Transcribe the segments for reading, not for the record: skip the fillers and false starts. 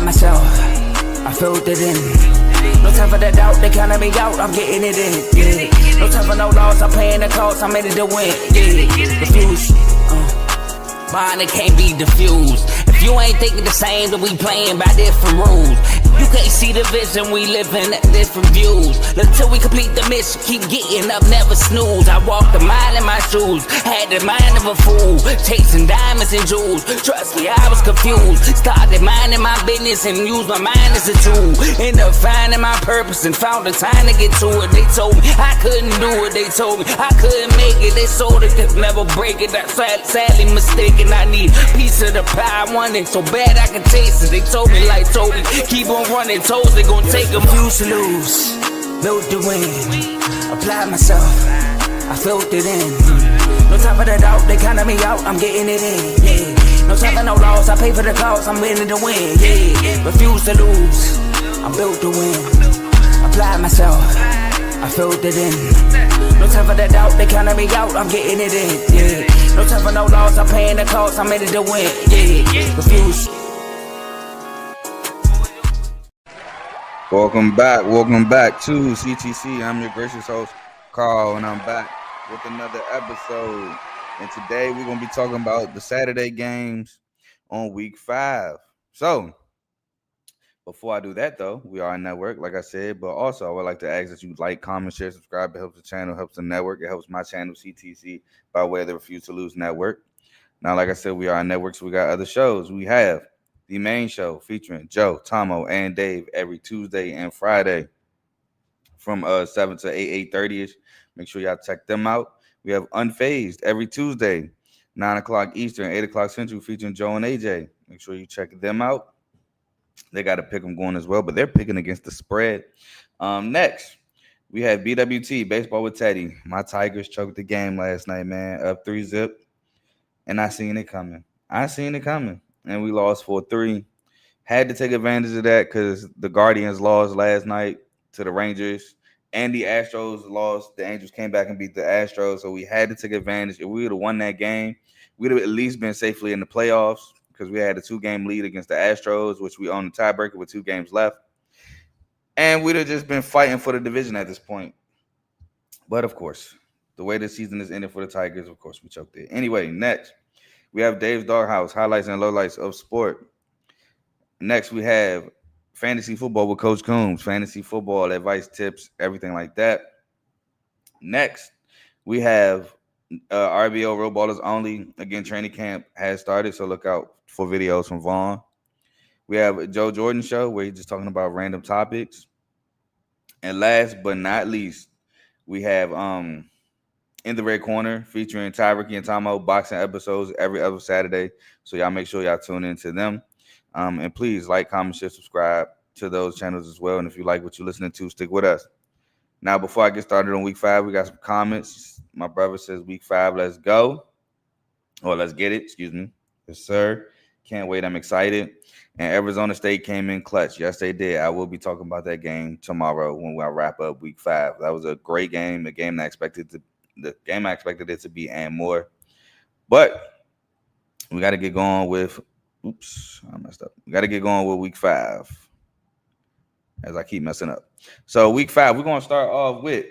myself, I filled it in. No time for the doubt, they counted me out, I'm getting it in, yeah. No time for no loss, I'm paying the cost, I'm in it to win, yeah. Refuse, mine, it can't be diffused. If you ain't thinking the same, then we playing by different rules. You can't see the vision, we living at different views. Until we complete the mission, keep getting up, never snooze. I walked a mile in my shoes, had the mind of a fool, chasing diamonds and jewels. Trust me, I was confused. Started minding my business and used my mind as a tool. Ended up finding my purpose and found the time to get to it. They told me I couldn't do it, they told me I couldn't make it. They sold it, could never break it. That's sadly mistaken. I need a piece of the pie, I want it so bad I can taste it. They told me like Toby, keep on running toes, they gon' take a few to lose. Built to win, apply myself, I filled it in. No time for the doubt, they counted me out, I'm getting it in, yeah. No time for no loss, I pay for the cost, I'm winning to win, yeah. Refuse to lose, I'm built to win, apply myself, I filled it in. No time for the doubt, they counted me out, I'm getting it in, yeah. No time for no loss, I'm paying the cost, I'm in it to win, yeah. Refuse. Welcome back to CTC. I'm your gracious host, Carl, and I'm back with another episode. And today we're going to be talking about the Saturday games on week 5. So, before I do that, though, we are a network, like I said, but also I would like to ask that you like, comment, share, subscribe. It helps the channel, helps the network. It helps my channel, CTC, by way of the Refuse to Lose Network. Now, like I said, we are a network, so we got other shows. We have the main show featuring Joe, Tomo, and Dave every Tuesday and Friday from 7 to 8:30ish. Make sure y'all check them out. We have Unfazed every Tuesday, 9 o'clock Eastern, 8 o'clock Central, featuring Joe and AJ. Make sure you check them out. They got a pick 'em going as well, but they're picking against the spread. Next, we have BWT, Baseball with Teddy. My Tigers choked the game last night, man, up 3-zip, and I seen it coming. And we lost 4-3. Had to take advantage of that because the Guardians lost last night to the Rangers, and the Astros lost. The Angels came back and beat the Astros, so we had to take advantage. If we would have won that game, we'd have at least been safely in the playoffs because we had a 2-game lead against the Astros, which we own the tiebreaker with 2 games left. And we'd have just been fighting for the division at this point. But, of course, the way the season is ending for the Tigers, of course, we choked it. Anyway, next. We have Dave's Doghouse, highlights and lowlights of sport. Next, we have fantasy football with Coach Coombs, fantasy football advice, tips, everything like that. Next, we have RBO Road Ballers Only. Again, training camp has started, so look out for videos from Vaughn. We have Joe Jordan Show, where he's just talking about random topics. And last but not least, we have In the Red Corner, featuring Ty, Ricky, and Tomo, boxing episodes every other Saturday. So y'all make sure y'all tune into them. And please like, comment, share, subscribe to those channels as well. And if you like what you're listening to, stick with us. Now, before I get started on week 5, we got some comments. My brother says week 5, let's go. Or let's get it, excuse me. Yes, sir. Can't wait, I'm excited. And Arizona State came in clutch. Yes, they did. I will be talking about that game tomorrow when I wrap up week 5. That was a great game, the game I expected it to be and more. But we got to get going with I messed up. We got to get going with week 5 as I keep messing up. So week 5, we're going to start off with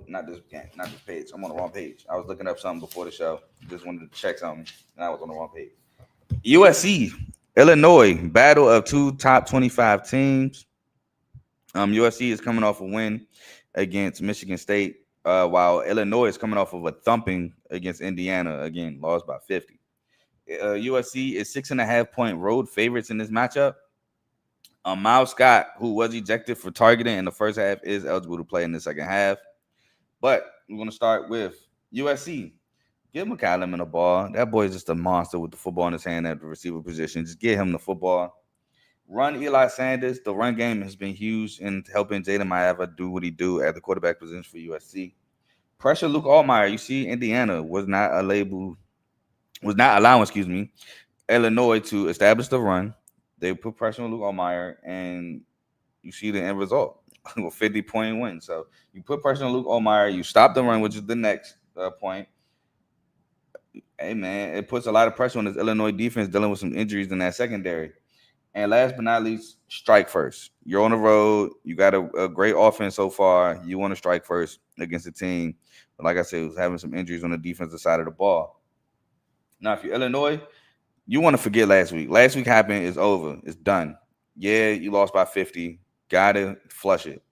not this page. I'm on the wrong page. I was looking up something before the show. Just wanted to check something, and I was on the wrong page. USC, Illinois, battle of 2 top 25 teams. USC is coming off a win against Michigan State, while Illinois is coming off of a thumping against Indiana. Again, lost by 50. USC is 6.5-point road favorites in this matchup. Miles Scott, who was ejected for targeting in the first half, is eligible to play in the second half. But we're going to start with USC. Give McCallum the ball. That boy is just a monster with the football in his hand at the receiver position. Just get him the football. Run Eli Sanders. The run game has been huge in helping Jaden Maeva do what he do at the quarterback position for USC. Pressure Luke Altmaier. You see, Indiana was not allowing, Illinois to establish the run. They put pressure on Luke Altmaier, and you see the end result, a 50-point win. So you put pressure on Luke Altmaier, you stop the run, which is the next point. Hey, man, it puts a lot of pressure on this Illinois defense dealing with some injuries in that secondary. And last but not least, strike first. You're on the road. You got a great offense so far. You want to strike first against a team, but like I said, was having some injuries on the defensive side of the ball. Now, if you're Illinois, you want to forget last week. Last week happened. It's over. It's done. Yeah, you lost by 50. Gotta flush it.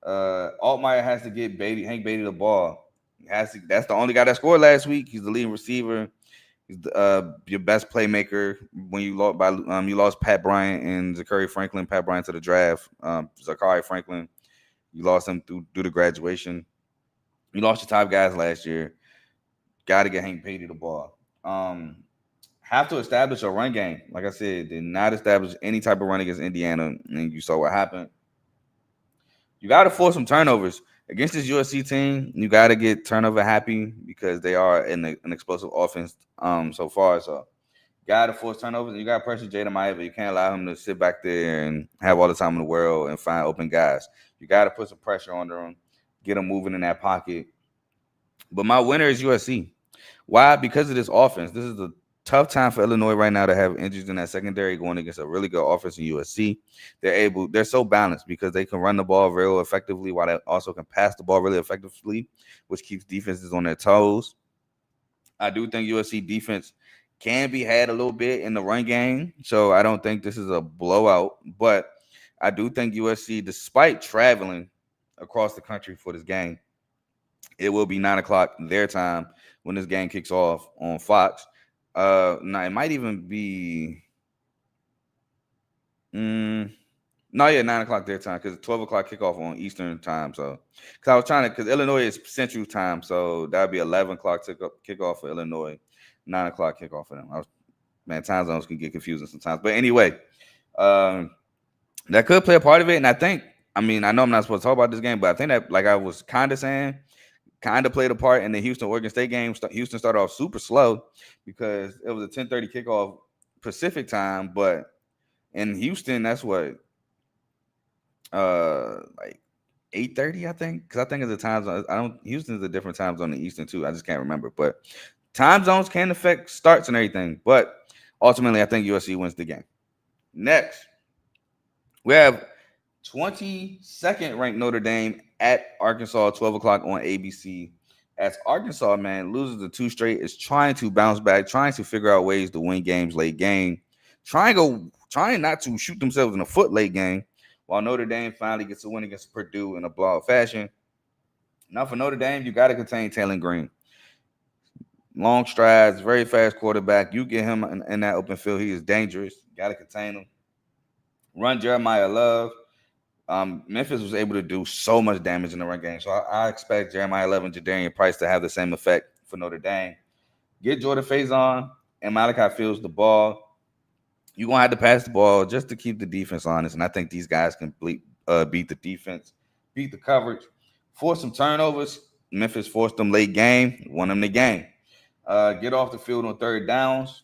Altmaier has to get Hank Beatty the ball. That's the only guy that scored last week. He's the leading receiver. He's your best playmaker. When you lost Pat Bryant and Zachary Franklin. Pat Bryant to the draft. Zachary Franklin, you lost him due to graduation. You lost your top guys last year. Got to get Hank Beatty the ball. Have to establish a run game. Like I said, did not establish any type of run against Indiana, and you saw what happened. You got to force some turnovers against this USC team. You got to get turnover happy because they are an explosive offense so far. So, got to force turnovers. And you got to pressure Jaden Maeva. You can't allow him to sit back there and have all the time in the world and find open guys. You got to put some pressure on them, get them moving in that pocket. But my winner is USC. Why? Because of this offense. This is a tough time for Illinois right now to have injuries in that secondary going against a really good offense in USC. They're so balanced because they can run the ball real effectively while they also can pass the ball really effectively, which keeps defenses on their toes. I do think USC defense can be had a little bit in the run game, so I don't think this is a blowout, but I do think USC, despite traveling across the country for this game, it will be 9 o'clock their time when this game kicks off on Fox. Now it might even be 9 o'clock their time because 12 o'clock kickoff on Eastern time. So because I was trying to, because Illinois is Central time, so that would be 11 o'clock kickoff for Illinois, 9 o'clock kickoff for them. Time zones can get confusing sometimes, but anyway, that could play a part of it. And I know I'm not supposed to talk about this game, but I think that, like I was kind of saying, kind of played a part in the Houston-Oregon State game. Houston started off super slow because it was a 10:30 kickoff Pacific time, but in Houston, that's what, like 8:30, I think, because I think it's the time zone. Houston's a different time zone than Eastern too. I just can't remember, but time zones can affect starts and everything. But ultimately, I think USC wins the game. Next, we have 22nd ranked Notre Dame at Arkansas, 12 o'clock on ABC. As Arkansas, man, loses the 2 straight, is trying to bounce back, trying to figure out ways to win games late game, trying not to shoot themselves in the foot late game, while Notre Dame finally gets a win against Purdue in a blowout fashion. Now for Notre Dame, you got to contain Taylor Green. Long strides, very fast quarterback. You get him in that open field, he is dangerous. Got to contain him. Run Jeremiah Love. Memphis was able to do so much damage in the run game. So I expect Jeremiah Love and Jadarian Price to have the same effect for Notre Dame. Get Jordan Faison and Malachi Fields the ball. You're going to have to pass the ball just to keep the defense honest. And I think these guys can beat the defense, beat the coverage, force some turnovers. Memphis forced them late game, won them the game. Get off the field on third downs.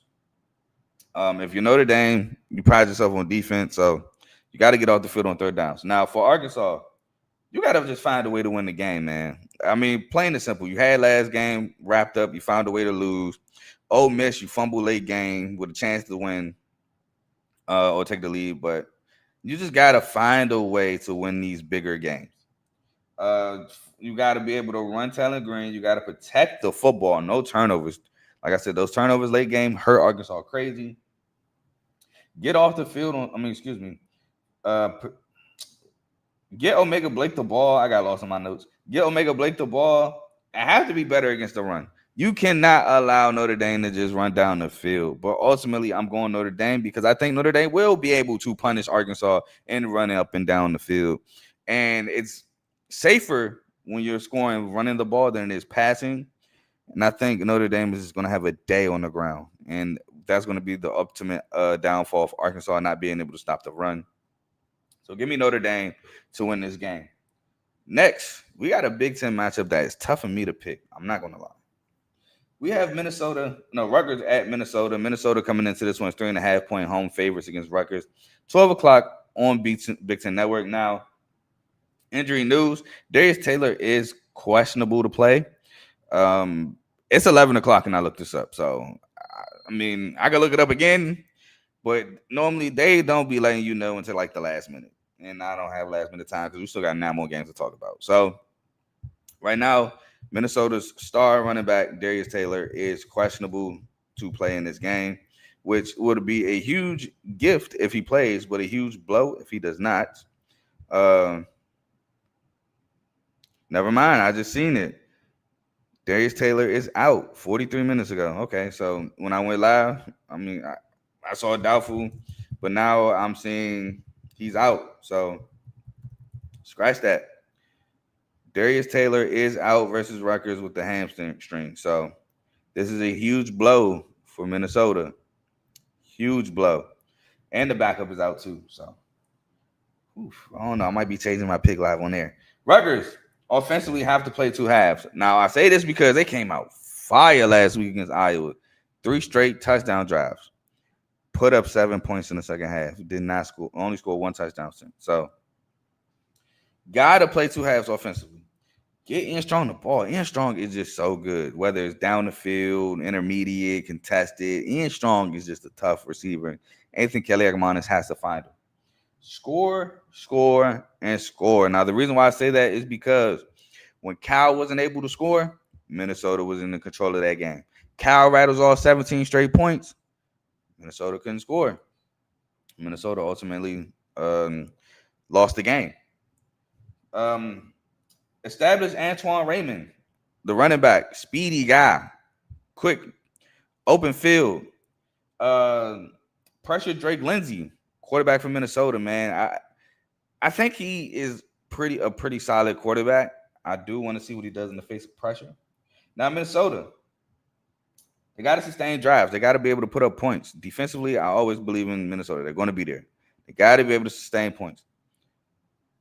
If you're Notre Dame, you pride yourself on defense. So you got to get off the field on third downs. Now, for Arkansas, you got to just find a way to win the game, man. I mean, plain and simple. You had last game wrapped up. You found a way to lose. Ole Miss, you fumble late game with a chance to win or take the lead. But you just got to find a way to win these bigger games. You got to be able to run Taylor Green. You got to protect the football. No turnovers. Like I said, those turnovers late game hurt Arkansas crazy. Get off the field get Omega Blake the ball. I got lost in my notes. Get Omega Blake the ball. I have to be better against the run. You cannot allow Notre Dame to just run down the field. But ultimately, I'm going Notre Dame because I think Notre Dame will be able to punish Arkansas and run up and down the field. And it's safer when you're scoring running the ball than it is passing. And I think Notre Dame is going to have a day on the ground. And that's going to be the ultimate downfall for Arkansas not being able to stop the run. So give me Notre Dame to win this game. Next, we got a Big Ten matchup that is tough for me to pick. I'm not going to lie. We have Rutgers at Minnesota. Minnesota coming into this one is 3.5-point home favorites against Rutgers. 12 o'clock on Big Ten Network. Now, injury news. Darius Taylor is questionable to play. It's 11 o'clock and I looked this up. So, I mean, I can look it up again. But normally they don't be letting you know until like the last minute. And I don't have last minute time because we still got 9 more games to talk about. So right now, Minnesota's star running back Darius Taylor is questionable to play in this game, which would be a huge gift if he plays, but a huge blow if he does not. Uh, Never mind. I just seen it. Darius Taylor is out 43 minutes ago. Okay, so when I went live, I saw doubtful, but now I'm seeing he's out. So scratch that. Darius Taylor is out versus Rutgers with the hamstring. So this is a huge blow for Minnesota. Huge blow. And the backup is out too. So I don't know. I might be changing my pick live on there. Rutgers offensively have to play 2 halves. Now, I say this because they came out fire last week against Iowa. 3 straight touchdown drives. Put up 7 points in the second half. Did not score. Only scored 1 touchdown. So, got to play 2 halves offensively. Get Ian Strong the ball. Ian Strong is just so good. Whether it's down the field, intermediate, contested. Ian Strong is just a tough receiver. Anything Kelly Agamanis has to find him. Score, score, and score. Now, the reason why I say that is because when Cal wasn't able to score, Minnesota was in the control of that game. Cal rattles off 17 straight points. Minnesota couldn't score. Minnesota ultimately lost the game. Established Antoine Raymond, the running back, speedy guy, quick, open field. Pressure Drake Lindsey, quarterback from Minnesota, man. I think he is a pretty solid quarterback. I do want to see what he does in the face of pressure. Now, Minnesota, they got to sustain drives. They got to be able to put up points. Defensively, I always believe in Minnesota. They're going to be there. They got to be able to sustain points.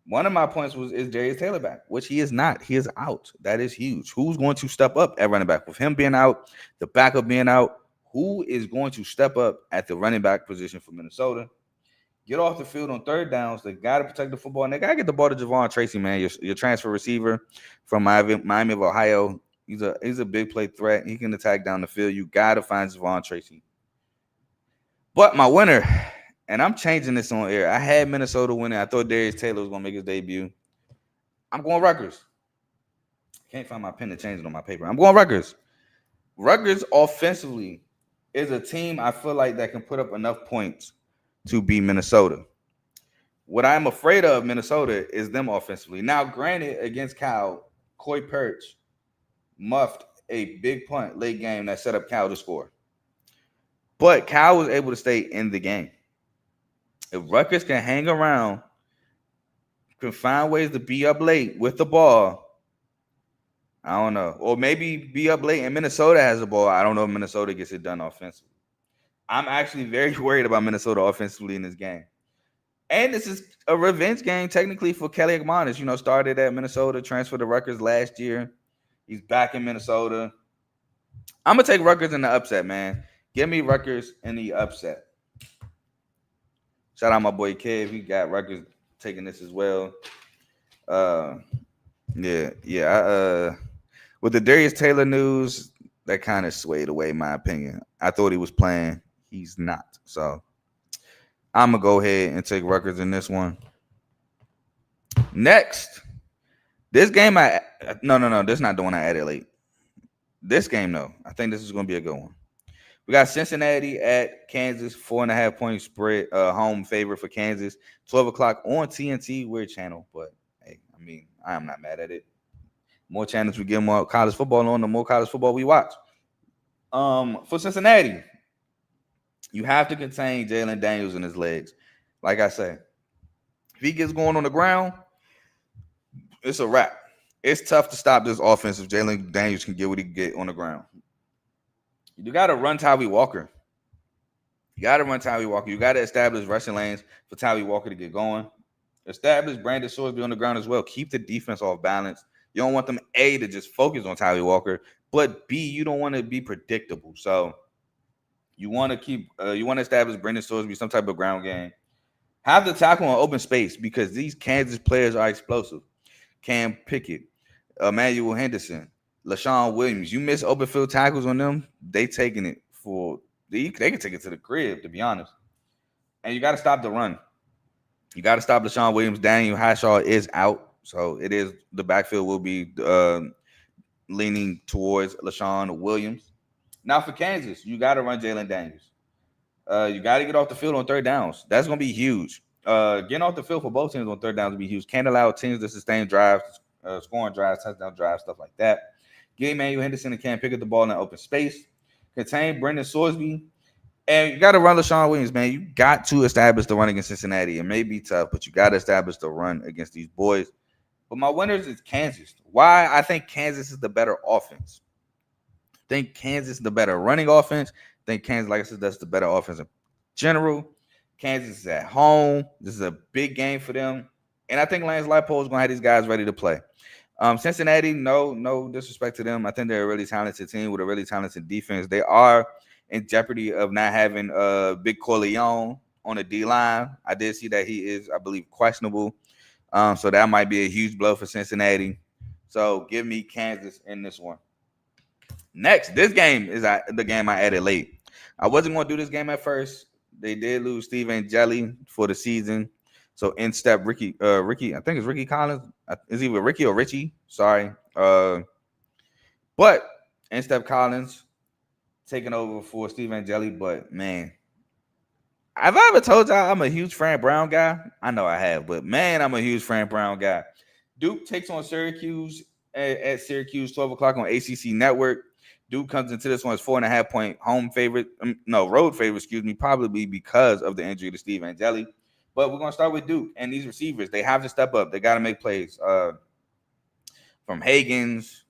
One of my points is Darius Taylor back, which he is not. He is out. That is huge. Who's going to step up at running back? With him being out, the backup being out, who is going to step up at the running back position for Minnesota? Get off the field on third downs. They got to protect the football. And they got to get the ball to Javon Tracy, man, your transfer receiver from Miami of Ohio. He's a big play threat. He can attack down the field. You got to find Javon Tracy. But my winner, and I'm changing this on air. I had Minnesota winning. I thought Darius Taylor was going to make his debut. I'm going Rutgers. Can't find my pen to change it on my paper. I'm going Rutgers. Rutgers offensively is a team I feel like that can put up enough points to beat Minnesota. What I'm afraid of Minnesota is them offensively. Now, granted, against Cal, Coy Perch muffed a big punt late game that set up Cal to score. But Cal was able to stay in the game. If Rutgers can hang around, can find ways to be up late with the ball, I don't know. Or maybe be up late and Minnesota has the ball. I don't know if Minnesota gets it done offensively. I'm actually very worried about Minnesota offensively in this game. And this is a revenge game technically for Kelly Agamanis. Started at Minnesota, transferred to Rutgers last year. He's back in Minnesota. I'm going to take Rutgers in the upset, man. Give me Rutgers in the upset. Shout out my boy Kev. He got Rutgers taking this as well. Yeah. With the Darius Taylor news, that kind of swayed away my opinion. I thought he was playing. He's not. So I'm going to go ahead and take Rutgers in this one. Next. This game, no. This is not the one I added late. This game, though. I think this is going to be a good one. We got Cincinnati at Kansas, 4.5 point spread, home favorite for Kansas, 12 o'clock on TNT. Weird channel, but hey, I am not mad at it. More channels we get more college football on, the more college football we watch. For Cincinnati, you have to contain Jalen Daniels in his legs. Like I say, if he gets going on the ground, it's a wrap. It's tough to stop this offense if Jalen Daniels can get what he can get on the ground. You got to run Tyree Walker. You got to establish rushing lanes for Tyree Walker to get going. Establish Brandon Sorsby on the ground as well. Keep the defense off balance. You don't want them, A, to just focus on Tyree Walker, but B, you don't want to be predictable. So you want to establish Brandon Sorsby, some type of ground game. Have the tackle on open space because these Kansas players are explosive. Cam Pickett, Emmanuel Henderson, LaShawn Williams. You miss open field tackles on them, they can take it to the crib, to be honest. and you got to stop the run. You got to stop LaShawn Williams. Daniel Hashaw is out, so it is the backfield will be leaning towards LaShawn Williams. Now for Kansas, you got to run Jalen Daniels. You got to get off the field on third downs. That's going to be huge. Getting off the field for both teams on third downs will be huge. Can't allow teams to sustain drives, scoring drives, touchdown drives, stuff like that. Get Emmanuel Henderson and can't pick up the ball in open space. Contain Brendan Sorsby. And you got to run LaShawn Williams, man. You got to establish the run against Cincinnati. It may be tough, but you got to establish the run against these boys. But my winners is Kansas. Why? I think Kansas is the better offense. I think Kansas is the better running offense. I think Kansas, like I said, that's the better offense in general. Kansas is at home. This is a big game for them. And I think Lance Leipold is going to have these guys ready to play. Cincinnati, no disrespect to them. I think they're a really talented team with a really talented defense. They are in jeopardy of not having Big Corleone on the D-line. I did see that he is, I believe, questionable. So that might be a huge blow for Cincinnati. So give me Kansas in this one. Next, this game is the game I added late. I wasn't going to do this game at first. They did lose Steve Angeli for the season. So in step Ricky, I think it's Ricky Collins. It's either Ricky or Richie. Sorry. But in step Collins taking over for Steve Angeli. But man, have I ever told y'all I'm a huge Fran Brown guy? I know I have, but man, I'm a huge Fran Brown guy. Duke takes on Syracuse at Syracuse, 12 o'clock on ACC Network. Duke comes into this one as 4.5-point road favorite, probably because of the injury to Steve Angeli. But we're going to start with Duke and these receivers. They have to step up. They got to make plays. From Higgins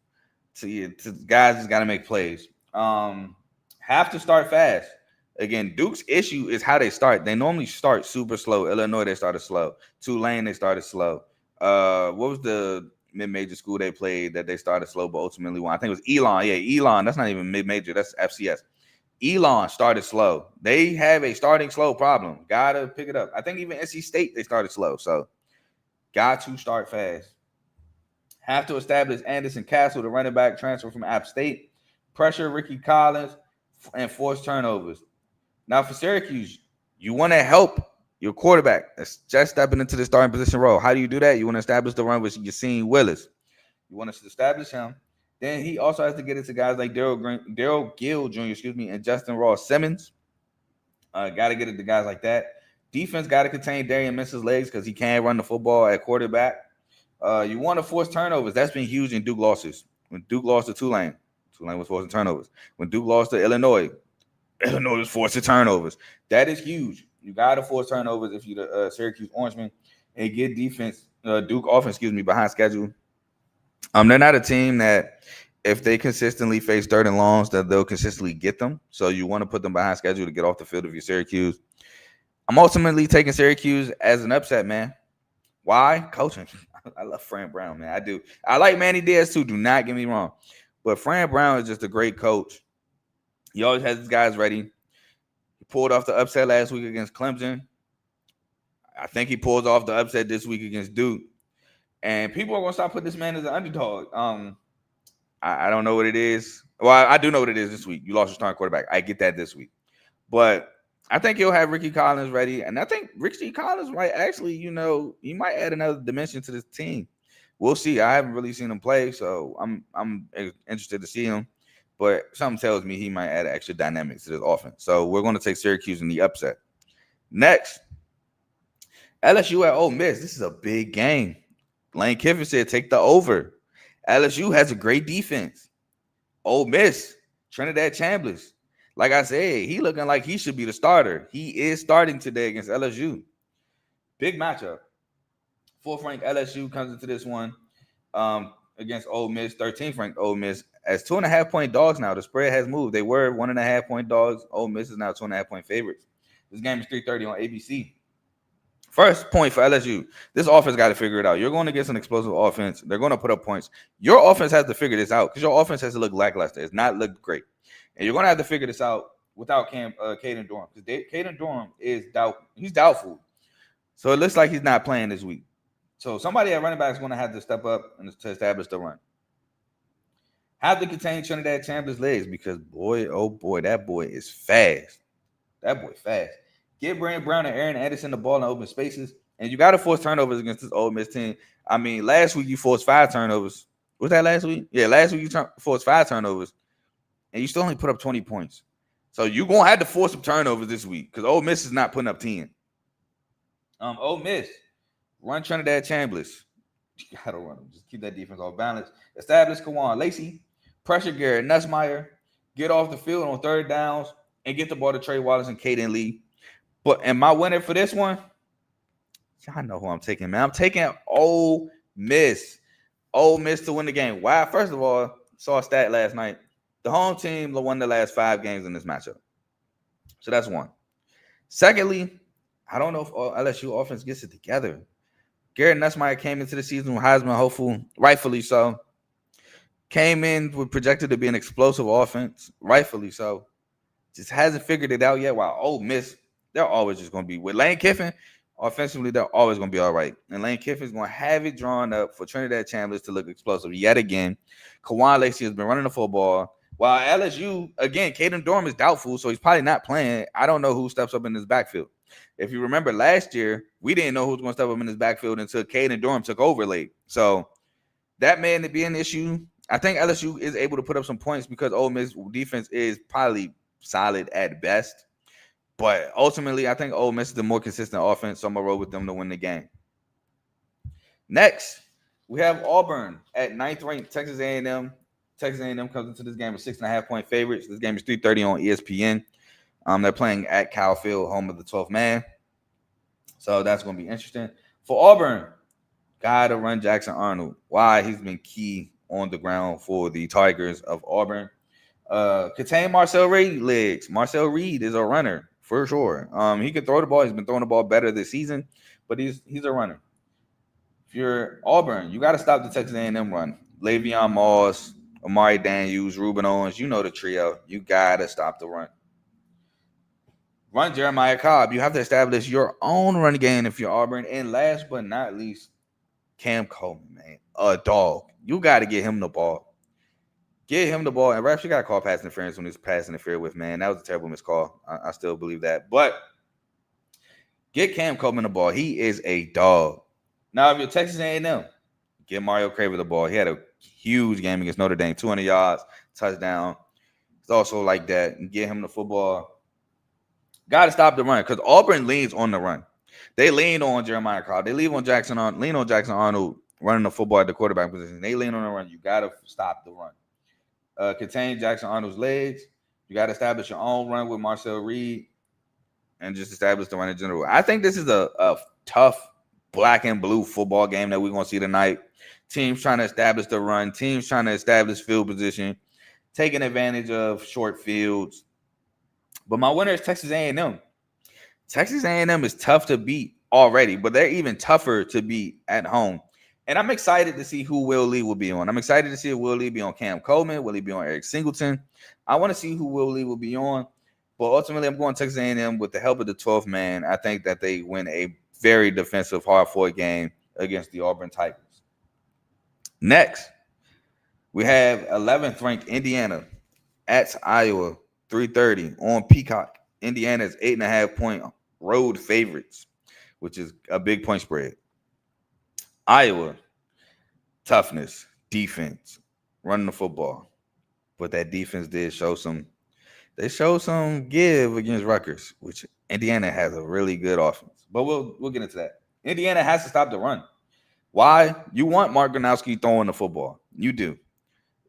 to guys that's got to make plays. Have to start fast. Again, Duke's issue is how they start. They normally start super slow. Illinois, they started slow. Tulane, they started slow. What was the mid-major school they played that they started slow but ultimately won? I think it was Elon. Yeah, Elon. That's not even mid-major. That's FCS. Elon started slow. They have a starting slow problem. Got to pick it up. I think even NC State, they started slow. So got to start fast. Have to establish Anderson Castle, the running back transfer from App State. Pressure Ricky Collins and force turnovers. Now for Syracuse, you want to help your quarterback that's just stepping into the starting position role. How do you do that? You want to establish the run with Yassine Willis. You want to establish him. Then he also has to get into guys like Daryl Gill Jr., and Justin Ross Simmons. Got to get it to guys like that. Defense got to contain Darian Mins's legs because he can't run the football at quarterback. You want to force turnovers. That's been huge in Duke losses. When Duke lost to Tulane was forcing turnovers. When Duke lost to Illinois was forcing turnovers. That is huge. You got to force turnovers if you're the Syracuse Orangemen and get Duke offense, behind schedule. They're not a team that if they consistently face third and longs, that they'll consistently get them. So you want to put them behind schedule to get off the field if you're Syracuse. I'm ultimately taking Syracuse as an upset, man. Why? Coaching. I love Fran Brown, man. I do. I like Manny Diaz too. Do not get me wrong. But Fran Brown is just a great coach. He always has his guys ready. He pulled off the upset last week against Clemson. I think he pulls off the upset this week against Duke. And people are going to start putting this man as an underdog. I don't know what it is. Well, I do know what it is this week. You lost your starting quarterback. I get that this week. But I think he'll have Ricky Collins ready. And I think Ricky Collins might actually, he might add another dimension to this team. We'll see. I haven't really seen him play, so I'm interested to see him. But something tells me he might add extra dynamics to this offense. So we're going to take Syracuse in the upset. Next, LSU at Ole Miss. This is a big game. Lane Kiffin said take the over. LSU has a great defense. Ole Miss, Trinidad Chambliss. Like I said, he looking like he should be the starter. He is starting today against LSU. Big matchup. Fourth-ranked LSU comes into this one against Ole Miss, 13th-ranked Ole Miss. As 2.5-point dogs now, the spread has moved. They were 1.5-point dogs. Ole Miss is now 2.5-point favorites. This game is 3:30 on ABC. First point for LSU. This offense got to figure it out. You're going to get some explosive offense. They're going to put up points. Your offense has to figure this out because your offense has to look lackluster. It's not look great. And you're going to have to figure this out without Caden Durham because Caden Durham is he's doubtful. So it looks like he's not playing this week. So somebody at running back is going to have to step up and to establish the run. Have to contain Trinidad Chambliss' legs because, boy, oh boy, that boy is fast. That boy fast. Get Brandon Brown and Aaron Anderson the ball in open spaces, and you got to force turnovers against this Ole Miss team. I mean, last week you forced 5 turnovers. Was that last week? Yeah, last week you forced 5 turnovers, and you still only put up 20 points. So you're going to have to force some turnovers this week because Ole Miss is not putting up 10. Ole Miss, run Trinidad Chambliss. You got to run them. Just keep that defense off balance. Establish Kawan Lacey. Pressure Garrett Nussmeier. Get off the field on third downs and get the ball to Trey Wallace and Caden Lee. And my winner for this one, y'all know who I'm taking, man. I'm taking Ole Miss. Ole Miss to win the game. Why? First of all, saw a stat last night. The home team won the last 5 games in this matchup. So that's one. Secondly, I don't know if LSU offense gets it together. Garrett Nussmeier came into the season with Heisman hopeful, rightfully so. Came in with projected to be an explosive offense, rightfully so. Just hasn't figured it out yet. While Ole Miss, they're always just going to be with Lane Kiffin. Offensively, they're always going to be all right. And Lane Kiffin's going to have it drawn up for Trinidad Chambliss to look explosive yet again. Kawan Lacey has been running the football. While LSU, again, Caden Dorm is doubtful, so he's probably not playing. I don't know who steps up in this backfield. If you remember last year, we didn't know who was going to step up in this backfield until Caden Dorm took over late. So that may be an issue. I think LSU is able to put up some points because Ole Miss defense is probably solid at best. But ultimately, I think Ole Miss is the more consistent offense, so I'm going to roll with them to win the game. Next, we have Auburn at 9th ranked Texas A&M. Texas A&M comes into this game with 6.5-point favorites. This game is 3:30 on ESPN. They're playing at Cal Field, home of the 12th man. So that's going to be interesting. For Auburn, got to run Jackson Arnold. Why? He's been key on the ground for the Tigers of Auburn. Contain Marcel Reed legs. Marcel Reed is a runner for sure. He can throw the ball. He's been throwing the ball better this season, but he's a runner. If you're Auburn, you got to stop the Texas A&M run. Le'Veon Moss, Amari Daniels, Ruben Owens, you know the trio. You got to stop the run. Run Jeremiah Cobb. You have to establish your own run game if you're Auburn. And last but not least, Cam Coleman, man. A dog. You got to get him the ball. Get him the ball. And refs, you got to call pass interference when it's pass interfered with, man. That was a terrible missed call. I still believe that. But get Cam Coleman the ball. He is a dog. Now, if you're Texas A&M, get Mario Craver the ball. He had a huge game against Notre Dame. 200 yards, touchdown. It's also like that. And get him the football. Got to stop the run because Auburn leans on the run. They lean on Jeremiah Cobb. They lean on Jackson Arnold running the football at the quarterback position. They lean on the run. You got to stop the run. Contain Jackson Arnold's legs. You got to establish your own run with Marcel Reed and just establish the run in general. I think this is a tough black and blue football game that we're going to see tonight. Teams trying to establish the run. Teams trying to establish field position. Taking advantage of short fields. But my winner is Texas A&M. Texas A&M is tough to beat already, but they're even tougher to beat at home. And I'm excited to see who Will Lee will be on. I'm excited to see if Will Lee be on Cam Coleman. Will he be on Eric Singleton? I want to see who Will Lee will be on. But ultimately, I'm going Texas A&M with the help of the 12th man. I think that they win a very defensive, hard-fought game against the Auburn Tigers. Next, we have 11th ranked Indiana at Iowa. 3:30 on Peacock. Indiana's 8.5-point road favorites, which is a big point spread. Iowa, toughness, defense, running the football. But that defense did show some give against Rutgers, which Indiana has a really good offense. But we'll get into that. Indiana has to stop the run. Why? You want Mark Gronowski throwing the football. You do.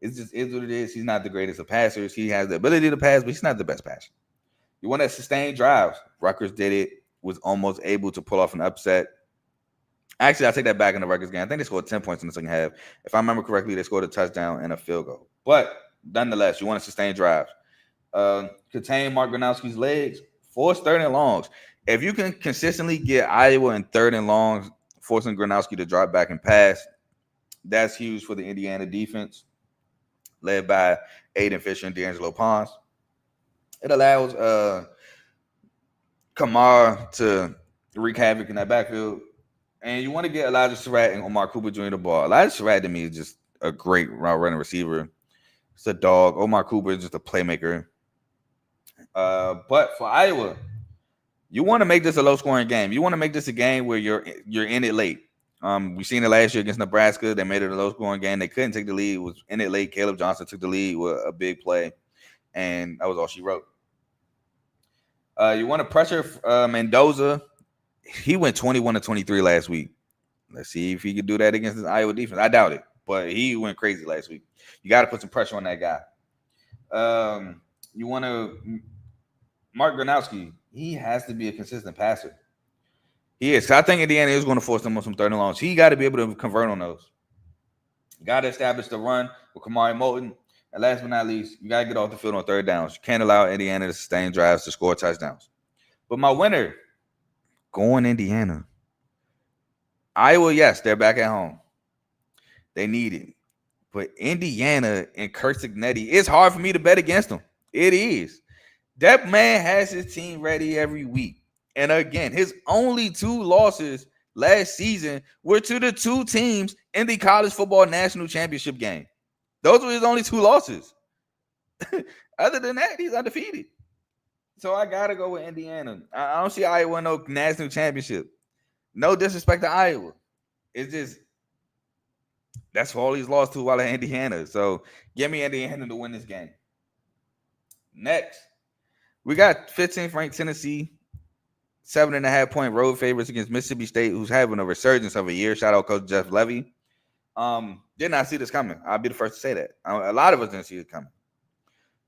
It just is what it is. He's not the greatest of passers. He has the ability to pass, but he's not the best passer. You want to sustain drives. Rutgers did it, was almost able to pull off an upset. Actually, I'll take that back in the Rutgers game. I think they scored 10 points in the second half. If I remember correctly, they scored a touchdown and a field goal. But nonetheless, you want to sustain drives. Contain Mark Gronowski's legs. Force third and longs. If you can consistently get Iowa in third and longs, forcing Gronowski to drop back and pass, that's huge for the Indiana defense, led by Aiden Fisher and D'Angelo Pons. It allows Kamara to wreak havoc in that backfield. And you want to get Elijah Surratt and Omar Cooper Jr. the ball. Elijah Surratt, to me, is just a great route running receiver. It's a dog. Omar Cooper is just a playmaker. But for Iowa, You want to make this a low-scoring game. You want to make this a game where you're in it late. We've seen it last year against Nebraska. They made it a low-scoring game. They couldn't take the lead. It was in it late. Caleb Johnson took the lead with a big play, and that was all she wrote. You want to pressure Mendoza. He went 21-23 last week. Let's see if he could do that against this Iowa defense. I doubt it, but he went crazy last week. You got to put some pressure on that guy. You want to Mark Gronowski. He has to be a consistent passer. He is. I think Indiana is going to force them on some third and longs. He got to be able to convert on those. You got to establish the run with Kamari Moulton. And last but not least, you got to get off the field on third downs. You can't allow Indiana to sustain drives to score touchdowns. But my winner, going Indiana. Iowa, yes, they're back at home. They need it. But Indiana and Kurt Signetti, it's hard for me to bet against them. It is. That man has his team ready every week. And again, his only 2 losses last season were to the 2 teams in the college football national championship game. Those were his only 2 losses. Other than that, he's undefeated. So I got to go with Indiana. I don't see Iowa in no national championship. No disrespect to Iowa. It's just that's all he's lost to while at Indiana. So give me Indiana to win this game. Next, we got 15th ranked Tennessee, 7.5-point road favorites against Mississippi State, who's having a resurgence of a year. Shout out Coach Jeff Levy. Did not see this coming. I'll be the first to say that. A lot of us didn't see it coming.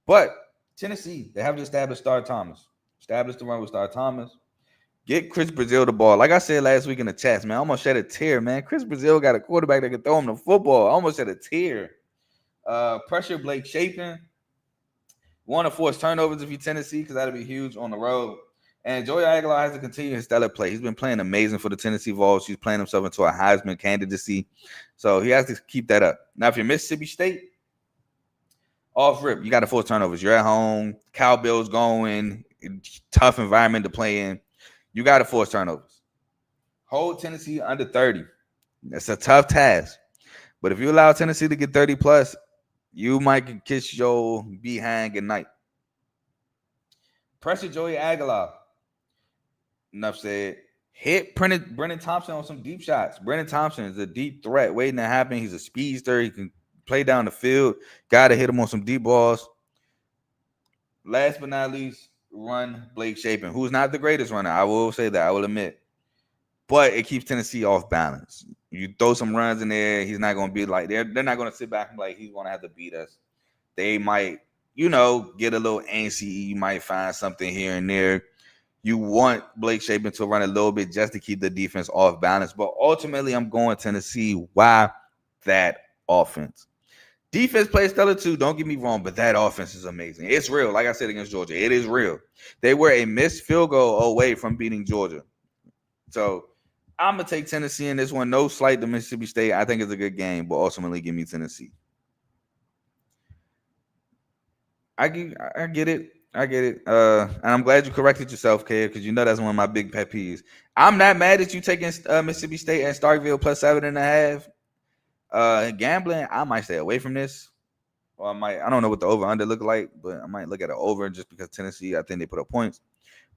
But Tennessee, they have to establish Star Thomas. Establish the run with Star Thomas. Get Chris Brazil the ball. Like I said last week in the chats, man, I almost shed a tear, man. Chris Brazil got a quarterback that can throw him the football. I almost shed a tear. Pressure Blake Shapen. Want to force turnovers if you're Tennessee, because that'll be huge on the road. And Joey Aguilar has to continue his stellar play. He's been playing amazing for the Tennessee Vols. He's playing himself into a Heisman candidacy. So he has to keep that up. Now, if you're Mississippi State, off rip, you got to force turnovers. You're at home. Cowbell's going. Tough environment to play in. You got to force turnovers. Hold Tennessee under 30. That's a tough task. But if you allow Tennessee to get 30 plus, you might kiss your behind good night. Pressure Joey Aguilar. Enough said. Hit Brennan Thompson on some deep shots. Brennan Thompson is a deep threat waiting to happen. He's a speedster. He can play down the field. Got to hit him on some deep balls. Last but not least, run Blake Shapen, who's not the greatest runner. I will say that. I will admit. But it keeps Tennessee off balance. You throw some runs in there, he's not going to be like, they're not going to sit back and be like, he's going to have to beat us. They might, get a little antsy. You might find something here and there. You want Blake Shapen to run a little bit just to keep the defense off balance. But ultimately, I'm going Tennessee. Why? That offense. Defense plays stellar too, don't get me wrong, but that offense is amazing. It's real. Like I said against Georgia, it is real. They were a missed field goal away from beating Georgia. So I'm going to take Tennessee in this one. No slight to Mississippi State. I think it's a good game, but ultimately give me Tennessee. I get it. And I'm glad you corrected yourself, Kev, because that's one of my big pet peeves. I'm not mad at you taking Mississippi State and Starkville plus 7.5. Gambling, I might stay away from this. Or I don't know what the over-under look like, but I might look at it over just because Tennessee, I think they put up points.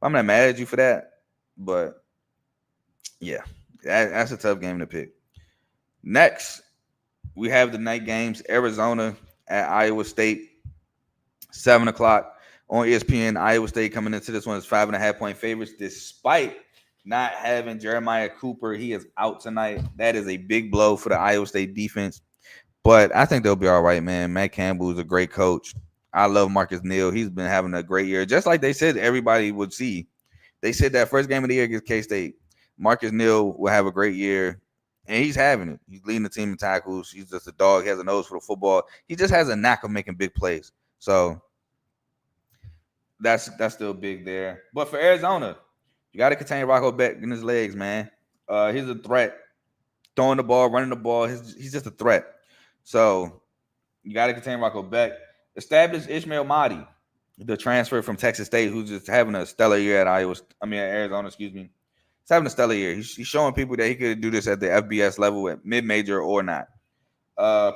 I'm not mad at you for that, but yeah, that's a tough game to pick. Next, we have the night games. Arizona at Iowa State, 7 o'clock on ESPN. Iowa State coming into this one as 5.5-point favorites, despite not having Jeremiah Cooper. He is out tonight. That is a big blow for the Iowa State defense. But I think they'll be all right, man. Matt Campbell is a great coach. I love Marcus Neal. He's been having a great year. Just like they said everybody would see. They said that first game of the year against K-State, Marcus Neal will have a great year. And he's having it. He's leading the team in tackles. He's just a dog. He has a nose for the football. He just has a knack of making big plays. So that's still big there. But for Arizona, you got to contain Rocco Beck in his legs, man. He's a threat. Throwing the ball, running the ball. He's just a threat. So you got to contain Rocco Beck. Establish Ishmael Mahdi, the transfer from Texas State, who's just having a stellar year at Arizona, excuse me. He's having a stellar year. He's showing people that he could do this at the FBS level at mid-major or not.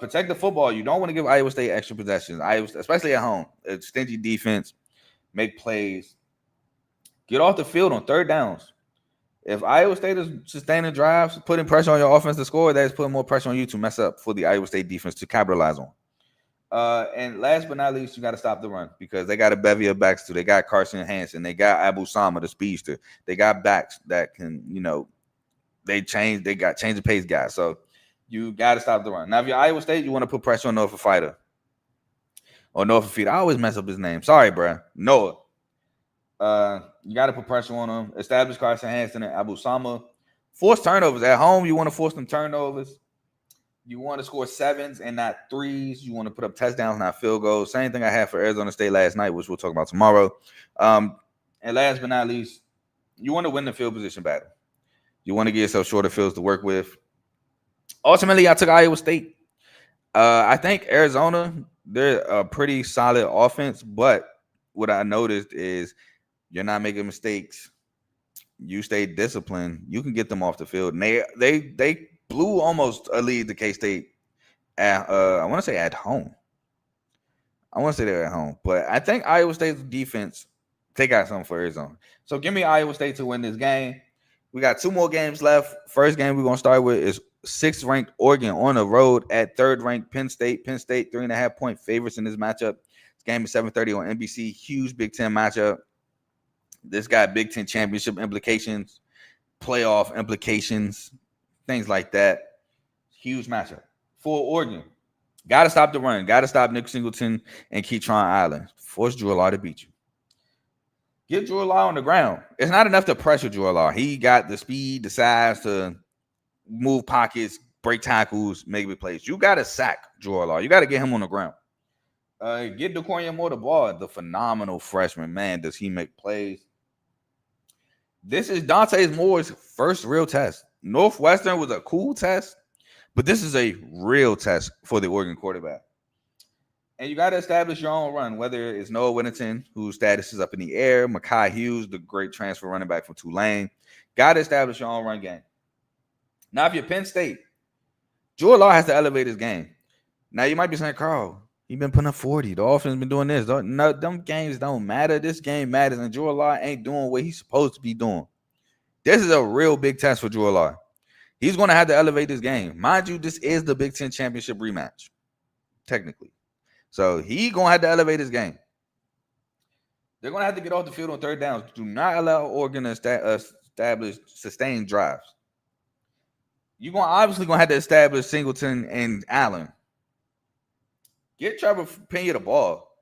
Protect the football. You don't want to give Iowa State extra possessions, especially at home. A stingy defense, make plays. Get off the field on third downs. If Iowa State is sustaining drives, putting pressure on your offense to score, that is putting more pressure on you to mess up for the Iowa State defense to capitalize on. And last but not least, you got to stop the run because they got a bevy of backs too. They got Carson Hansen. They got Abu Sama, the speedster. They got backs that can, they got change the pace guys. So you got to stop the run. Now, if you're Iowa State, you want to put pressure on Noah Fighter or Noah Fafita. I always mess up his name. Sorry, bro. Noah. You got to put pressure on him. Establish Carson Hansen and Abu Sama. Force turnovers. At home, you want to force them turnovers. You want to score 7s and not 3s. You want to put up touchdowns, not field goals. Same thing I had for Arizona State last night, which we'll talk about tomorrow. And last but not least, you want to win the field position battle. You want to get yourself shorter fields to work with. Ultimately, I took Iowa State. I think Arizona, they're a pretty solid offense, but what I noticed is you're not making mistakes. You stay disciplined. You can get them off the field. And they blew almost a lead to K-State at I want to say at home. I want to say they're at home. But I think Iowa State's defense, they got something for Arizona. So give me Iowa State to win this game. We got 2 more games left. First game we're going to start with is 6th-ranked Oregon on the road at 3rd-ranked Penn State. Penn State, 3.5-point favorites in this matchup. This game is 7:30 on NBC. Huge Big Ten matchup. This got Big Ten championship implications, playoff implications, things like that. Huge matchup for Oregon. Got to stop the run. Got to stop Nick Singleton and Keytron Island. Force Drew Law to beat you. Get Drew Law on the ground. It's not enough to pressure Drew Law. He got the speed, the size to move pockets, break tackles, make big plays. You got to sack Drew Law. You got to get him on the ground. Get DeCorian Moore the ball. The phenomenal freshman. Man, does he make plays. This is Dante Moore's first real test. Northwestern was a cool test, but this is a real test for the Oregon quarterback. And you got to establish your own run, whether it's Noah Whittington, whose status is up in the air, Mekhi Hughes, the great transfer running back from Tulane. Got to establish your own run game. Now, if you're Penn State, Drew Law has to elevate his game. Now, you might be saying, Carl, he's been putting up 40. The offense been doing this. No, them games don't matter. This game matters, and Drew Law ain't doing what he's supposed to be doing. This is a real big test for Drew Law. He's going to have to elevate his game. Mind you, this is the Big Ten championship rematch, technically. So he's going to have to elevate his game. They're going to have to get off the field on 3rd downs. Do not allow Oregon to establish sustained drives. You're obviously going to have to establish Singleton and Allen. Get Trevor Pena the ball.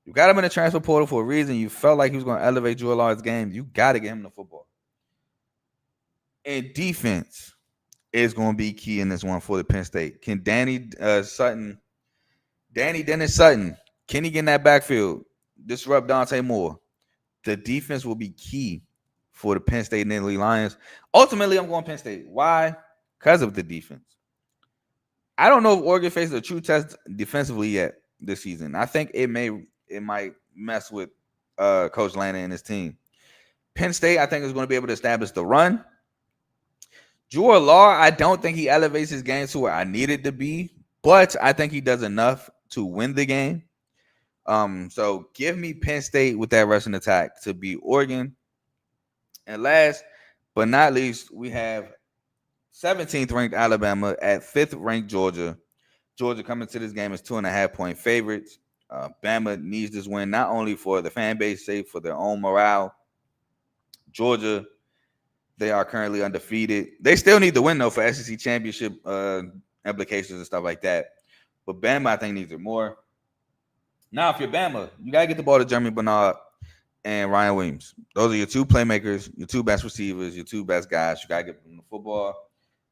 You got him in the transfer portal for a reason. You felt like he was going to elevate Drew Law's game. You got to get him the football. And defense is going to be key in this one for the Penn State. Can Danny Dennis Sutton, can he get in that backfield, disrupt Dante Moore? The defense will be key for the Penn State Nittany Lions. Ultimately, I'm going Penn State. Why? Because of the defense. I don't know if Oregon faces a true test defensively yet this season. I think it might mess with Coach Lana and his team. Penn State, I think, is going to be able to establish the run. Drew Law, I don't think he elevates his game to where I need it to be, but I think he does enough to win the game. So give me Penn State with that rushing attack to beat Oregon. And last but not least, we have 17th ranked Alabama at 5th ranked Georgia. Georgia coming to this game as 2.5-point favorites. Bama needs this win not only for the fan base sake, for their own morale. Georgia, they are currently undefeated. They still need to win though for SEC championship implications and stuff like that. But Bama, I think, needs it more. Now, if you're Bama, you gotta get the ball to Jeremy Bernard and Ryan Williams. Those are your 2 playmakers, your 2 best receivers, your 2 best guys. You gotta get them the football.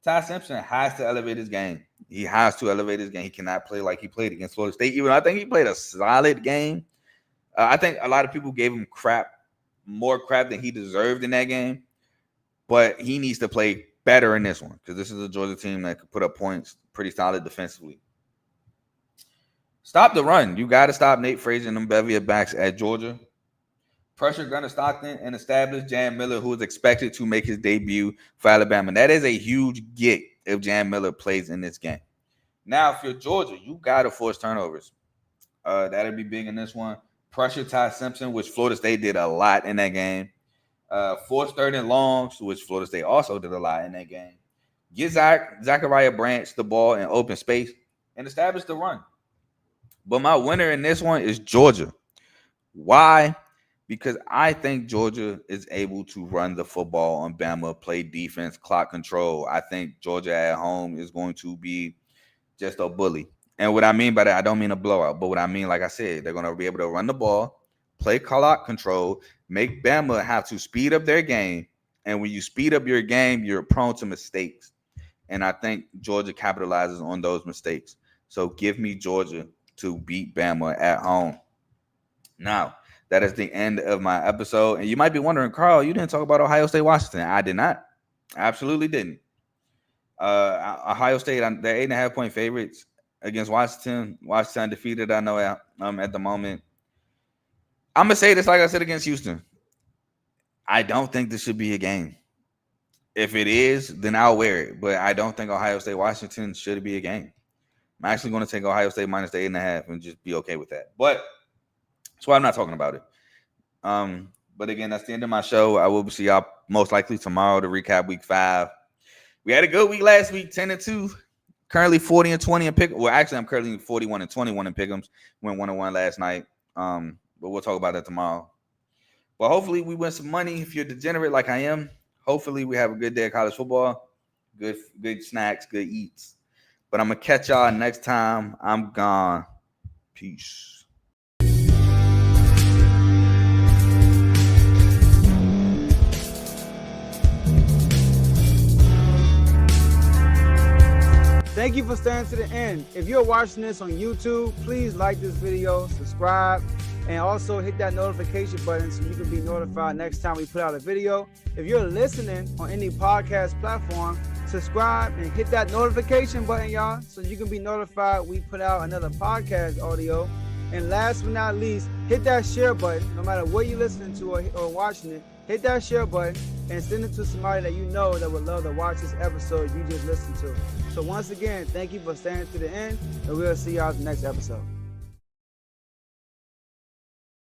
Ty Simpson has to elevate his game. He has to elevate his game. He cannot play like he played against Florida State. Even I think he played a solid game. I think a lot of people gave him more crap than he deserved in that game. But he needs to play better in this one because this is a Georgia team that could put up points pretty solid defensively. Stop the run. You got to stop Nate Frazier and them bevy of backs at Georgia. Pressure Gunnar Stockton and establish Jan Miller, who is expected to make his debut for Alabama. That is a huge get if Jan Miller plays in this game. Now, if you're Georgia, you got to force turnovers. That'll be big in this one. Pressure Ty Simpson, which Florida State did a lot in that game. Forced third and longs, which Florida State also did a lot in that game. Get Zachariah Branch the ball in open space and establish the run. But my winner in this one is Georgia. Why? Because I think Georgia is able to run the football on Bama, play defense, clock control. I think Georgia at home is going to be just a bully. And what I mean by that, I don't mean a blowout, but what I mean, like I said, they're going to be able to run the ball, play clock control, make Bama have to speed up their game. And when you speed up your game, you're prone to mistakes. And I think Georgia capitalizes on those mistakes. So give me Georgia to beat Bama at home. Now, that is the end of my episode. And you might be wondering, Carl, you didn't talk about Ohio State, Washington. I did not. I absolutely didn't. Ohio State, they're 8.5-point favorites against Washington. Washington undefeated, I know, at the moment. I'm going to say this like I said against Houston. I don't think this should be a game. If it is, then I'll wear it. But I don't think Ohio State, Washington should be a game. I'm actually going to take Ohio State minus the 8.5 and just be okay with that. But that's why I'm not talking about it. But again, that's the end of my show. I will see y'all most likely tomorrow to recap week 5. We had a good week last week, 10-2. Currently 40-20 in pick. Well, actually, I'm currently 41-21 in pick'ems. Went 1-1 last night. But we'll talk about that tomorrow. But hopefully we win some money. If you're degenerate like I am, hopefully we have a good day of college football. Good snacks, good eats. But I'm going to catch y'all next time. I'm gone. Peace. Thank you for staying to the end. If you're watching this on YouTube, please like this video, subscribe, and also hit that notification button so you can be notified next time we put out a video. If you're listening on any podcast platform, subscribe and hit that notification button, y'all, so you can be notified we put out another podcast audio. And last but not least, hit that share button. No matter what you're listening to or watching it, hit that share button and send it to somebody that you know that would love to watch this episode you just listened to. So once again, thank you for staying to the end, and we'll see y'all in the next episode.